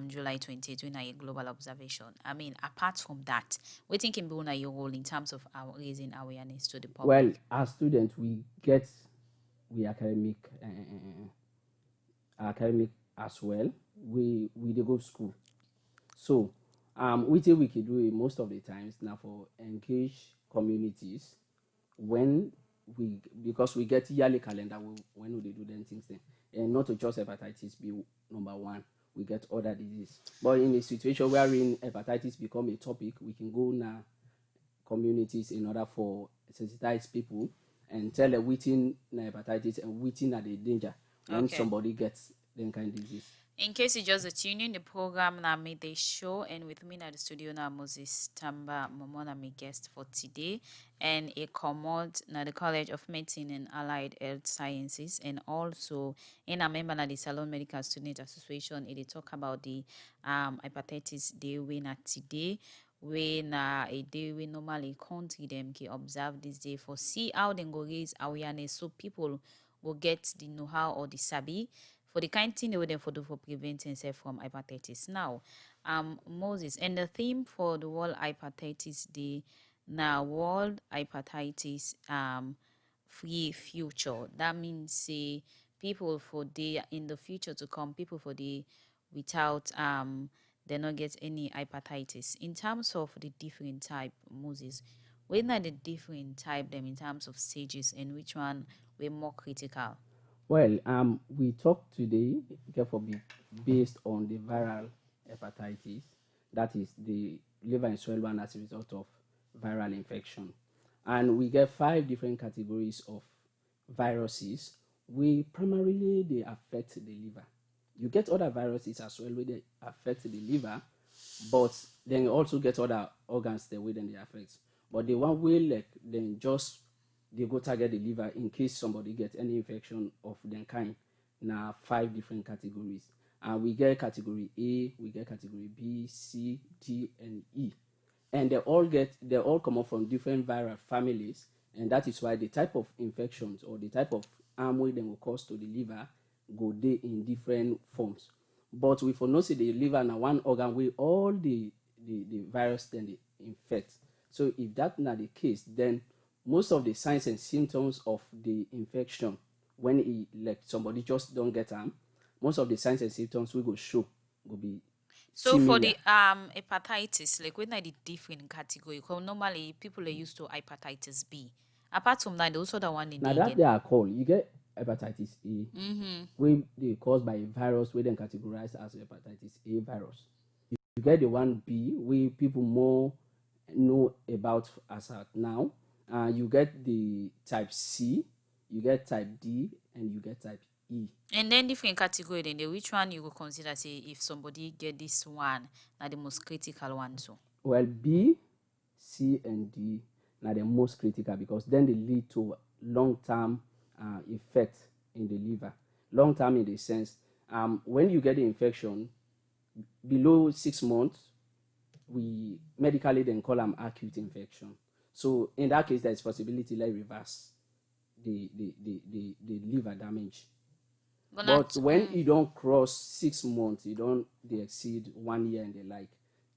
July 28th when a global observation. I mean, apart from that, we think can be on your role in terms of our raising awareness to the public. Well, as students, we academic as well. We dey go school. So, wetin we can do most of the times now for engage communities when we because we get yearly calendar when we dey do them things then, and not to just hepatitis be number one. We get other disease, but in a situation wherein hepatitis become a topic, we can go now communities in order for sensitize people and tell them within hepatitis and within are the danger when Okay. somebody gets them kind of disease. In case you just tune in, the program now made the show, and with me at the studio now Moses Tamba Momona, my guest for today, and a commode na the College of Medicine and Allied Health Sciences, and also in a member na the Salon Medical Student Association. They talk about the hepatitis day we na today. When a day we normally country them can observe this day for see how they go raise awareness so people will get the know-how or the sabi for the kind thing they would for do for preventing self from hepatitis. Now, Moses, and the theme for the World Hepatitis Day now World Hepatitis Free Future. That means say people for the in the future to come, people for the without they not get any hepatitis. In terms of the different type, Moses, when are the different type them in terms of stages and which one were more critical? Well, we talk today, therefore, based on the viral hepatitis, that is the liver and swell one as a result of viral infection. And we get 5 different categories of viruses. We primarily they affect the liver. You get other viruses as well where they affect the liver, but then you also get other organs the way then they affect. But the one way like then just they go target the liver in case somebody gets any infection of the kind. Now 5 different categories. And we get category A, we get category B, C, D, and E. And they all come up from different viral families, and that is why the type of infections or the type of harm they will cause to the liver go they in different forms. But we for know say the liver now one organ where all the virus then they infect. So if that not the case, then most of the signs and symptoms of the infection when it like somebody just don't get them, most of the signs and symptoms we go show will be So for similar. the hepatitis, like when I did different category, because normally people are used to hepatitis B. Apart from that, also the one in Now the that again. they are called, you get hepatitis A, Mm-hmm. where they caused by a virus, where then categorized as hepatitis A virus. You get the one B, where people more know about as at now. You get the type C, you get type D, and you get type E. And then different category then which one you will consider say if somebody get this one, now the most critical one so. Well, B, C, and D are the most critical because then they lead to long-term effect in the liver. Long-term in the sense, when you get the infection below 6 months, we medically then call them acute infection. So in that case, there's possibility like reverse the liver damage. But when you don't cross 6 months, you don't they exceed 1 year and the like,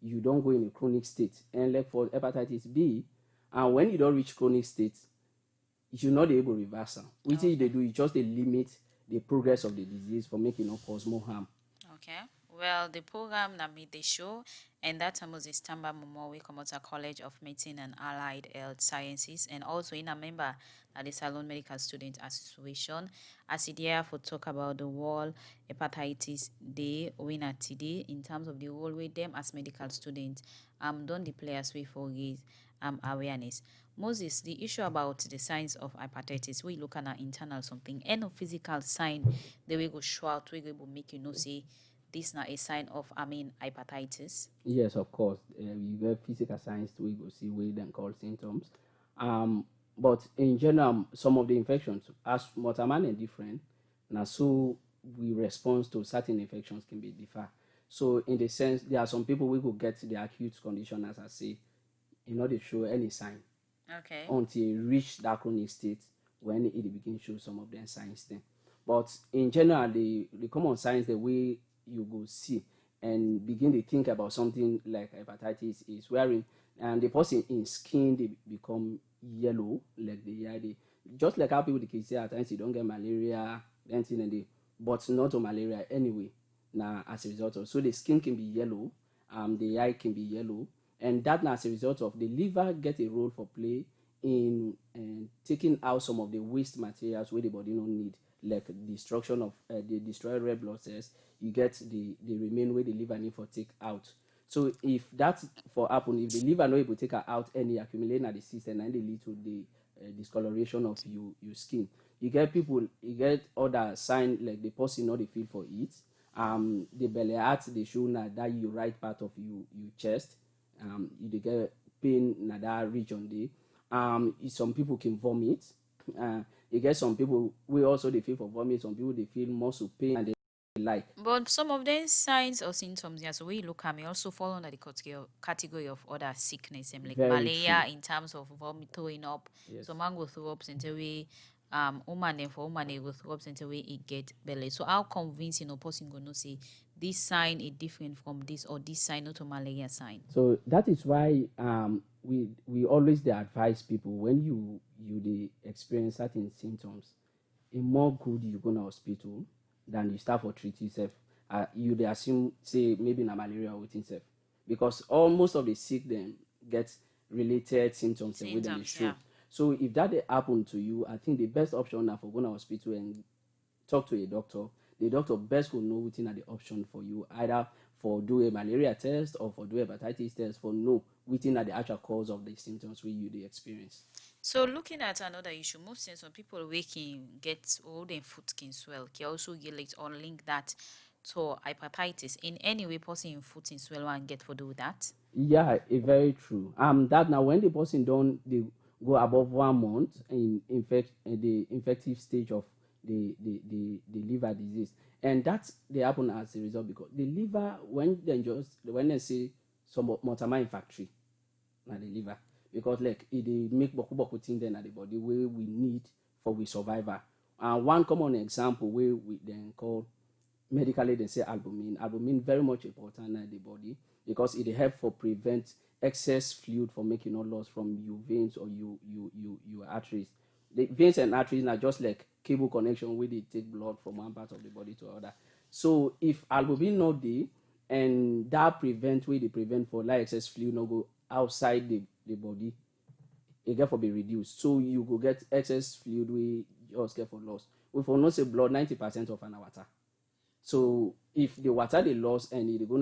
you don't go in a chronic state. And like for hepatitis B, and when you don't reach chronic state, you're not able to reverse them. Which they do is just they limit the progress of the disease for making no cause more harm. Okay. Well, the program that made the show, and that time was Tamba Momowe Komota College of Medicine and Allied Health Sciences, and also in a member at the Salon Medical Student Association. As it here for talk about the World Hepatitis Day winner today in terms of the role with them as medical students. Don't the players way for raise awareness. Moses, the issue about the signs of hepatitis, we look at internal something, and no physical sign, they will go show out, we will make you know say this not a sign of hepatitis. Yes, of course. You get physical signs we go see we then call symptoms. But in general, some of the infections, as multiman and different, now so we respond to certain infections can be different. So in the sense, there are some people we could get the acute condition, as I say, in order to show any sign Okay. until it reach that chronic state when it begin show some of them signs then. But in general, the common signs the way you go see and begin to think about something like hepatitis is wherein and the person in skin they become yellow like they just like how people they can say at times you don't get malaria, anything and they but not to malaria anyway. Now as a result of so the skin can be yellow, the eye can be yellow, and that now as a result of the liver get a role for play in taking out some of the waste materials where the body don't need, like destruction of the destroy red blood cells. You get the remain where the liver need for take out. So if that for happen, if the liver not able to take out any accumulating at the system and they lead to the discoloration of your skin. You get people, you get other sign like the person not the feel for it. The belly heart they show now that you right part of you chest. You get pain in that region there. Some people can vomit. You get some people we also they feel for vomit. Some people they feel muscle pain and they like. But some of them signs or symptoms, yeah, so when you look at me, also fall under the category of other sickness, like Very malaria true. in terms of vomit throwing up. Yes. Some man go throw up until we woman and for woman they go throw up until we it get belly. So how convincing a person gonna say this sign is different from this or this sign not a malaria sign? So that is why we always they advise people when you they experience certain symptoms, a more good you go to hospital than you start for treat yourself. You they assume say maybe na malaria or within self because almost of the sick them get related symptoms with them they Symptoms, show. yeah. So if that they happen to you, I think the best option now for going to hospital and talk to a doctor. The doctor best will know within are the option for you, either for do a malaria test or for do a hepatitis test for know within are the actual cause of the symptoms we you the experience. So looking at another issue, most times when people waking get old and foot can swell, can also relate or link that to hepatitis. In any way, person in foot in swell and get for do that. Yeah, very true. That now when the person don't they go above 1 month in the infective stage of the liver disease, and that they happen as a result because the liver when they say some multimine factory na the liver because like it dey make boku thing then at the body where we need for we survival. And one common example where we then call medically they say albumin. Albumin very much important in the body because it help for prevent excess fluid from making no loss from your veins or your arteries. The veins and arteries are just like cable connection where they take blood from one part of the body to another. So if albumin not there and that prevent where they prevent for like excess fluid not go outside the body, it get for be reduced. So you go get excess fluid we just get for loss. We for not say blood 90% of an water. So if the water they lost and they go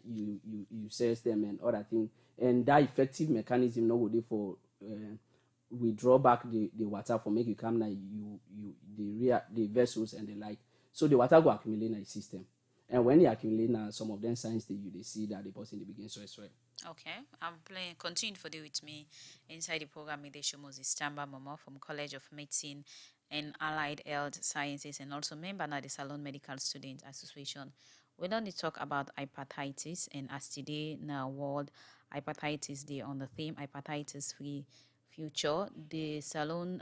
you cells them and other thing, and that effective mechanism no go for withdraw back the water for make you come now the vessels and the like. So the water go accumulate in the system. And when they accumulate now, some of them signs they see that the person they begin sweat. Okay, I'm playing. Continue for the with me inside the program. They show Moses Tamba Momo from College of Medicine and Allied Health Sciences, and also member of the Salon Medical Student Association. We don't talk about hepatitis, and as today now World Hepatitis Day on the theme hepatitis free future, the Salon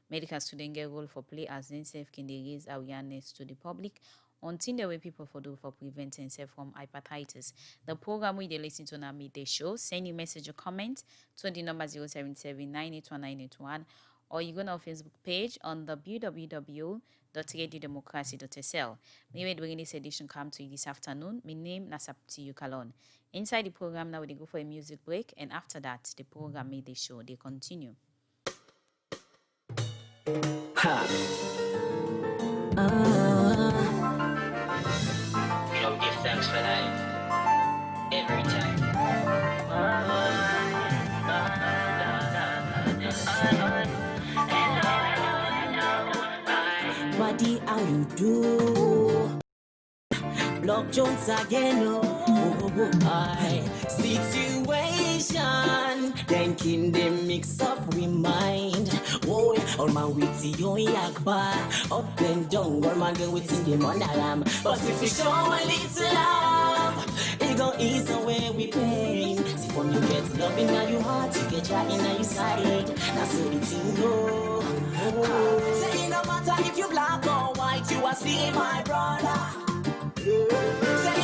Medical Student get role for play as themselves can they raise awareness to the public until the way people for do for preventing themselves from hepatitis. The program we they listen to now midday show. Send your message or comment to the number 077-981-981, or you go to our Facebook page on the www.radiodemocracy.sl. Maybe during this edition come to you this afternoon. My name Nasapti Yukalon. Inside the program now we go for a music break, and after that the program midday show they continue. Ha. Give thanks for life every time. Buddy, how you do? Block Jones again, situation. Then them mix up with mind. Oh, all man with you yakba. Up and down, all man go with the monalam. But if you show a little love, it go ease away with pain. See when you get love in your heart, you get right in your side. That's how the thing go. Say no matter if you black or white, you are still my brother. Say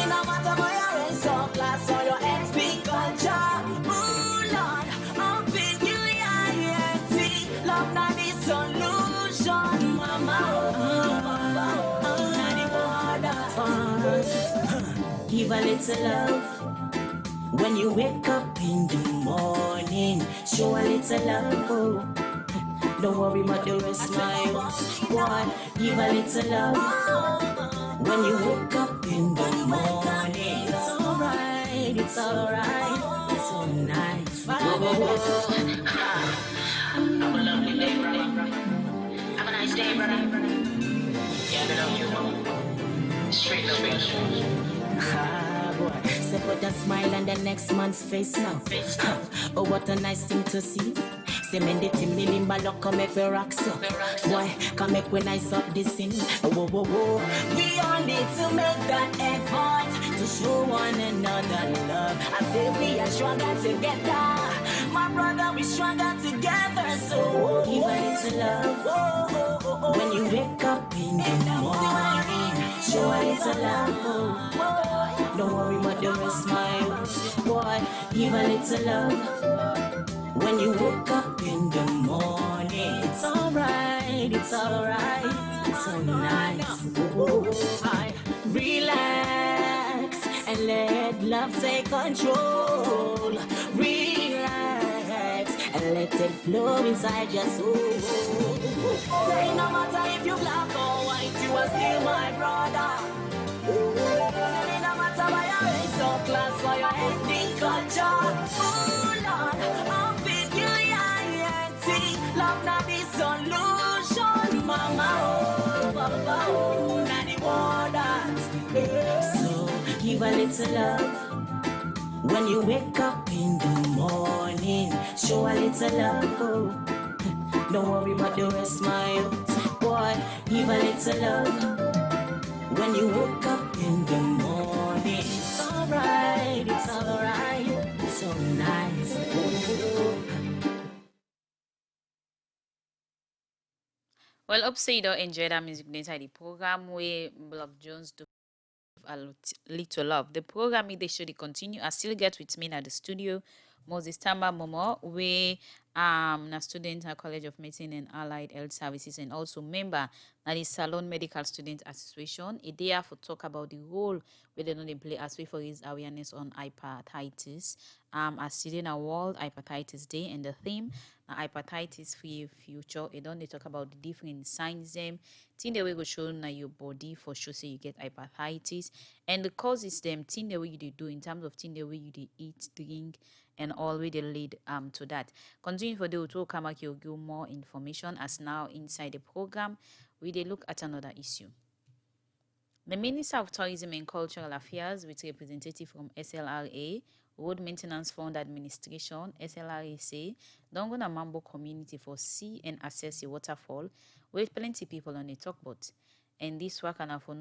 give a little love. When you wake up in the morning, show a little love. Oh. Don't worry about the rest, my boy. Give a little love. When you wake up in the morning, it's alright, it's alright, it's so nice. Whoa, whoa, whoa. Have a lovely day, brother. Have a nice day, brother. Yeah, I love you. Straight love. Ah, boy. Say put a smile on the next man's face now. Oh, what a nice thing to see. Say men the team me limba lock come make we rock so. Boy, come make we nice up this scene. Whoa, whoa, whoa. We all need to make that effort to show one another love. I say we are stronger together. My brother, we stronger together. So give a little love. When you wake up in the morning, show a little love. Don't worry about the rest, my boy. Give a little love. When you wake up in the morning, it's alright, it's alright, it's so nice. Relax and let love take control. Relax and let it flow inside your soul. Say no matter if you black or white, you are still my brother. Say no matter why your race or class or your ethnic culture. Oh Lord, I'm with you, yeah. Love not the solution, mama. Oh, papa, oh, not the waters. So give a little love. When you wake up in the morning, show a little love. Oh. Don't worry about the rest, my boy. Give a little love. When you wake up in the morning, it's alright, it's alright, it's so nice. Well, hope say you don't enjoy that music inside the program where Block Jones do a little love. The program they should continue. I still get with me at the studio. Moses Tamba Momo, we a student at College of Medicine and Allied Health Services and also member at the Salon Medical Student Association. A day for talk about the role where they know they play as way for his awareness on hepatitis. As student a World Hepatitis Day and the theme hepatitis free future. It don't they talk about the different signs them. Thing the way go show na your body for sure say you get hepatitis and the causes them thing the way you do in terms of thing the way you eat, drink and all way they lead to that. Continue for the to come back you'll give more information as now inside the program we they look at another issue. The Minister of Tourism and Cultural Affairs, with representative from SLRA, Road Maintenance Fund Administration, SLRA say, don't go to Mambo community for see and assess a waterfall with plenty people on the talk boat. And this work and for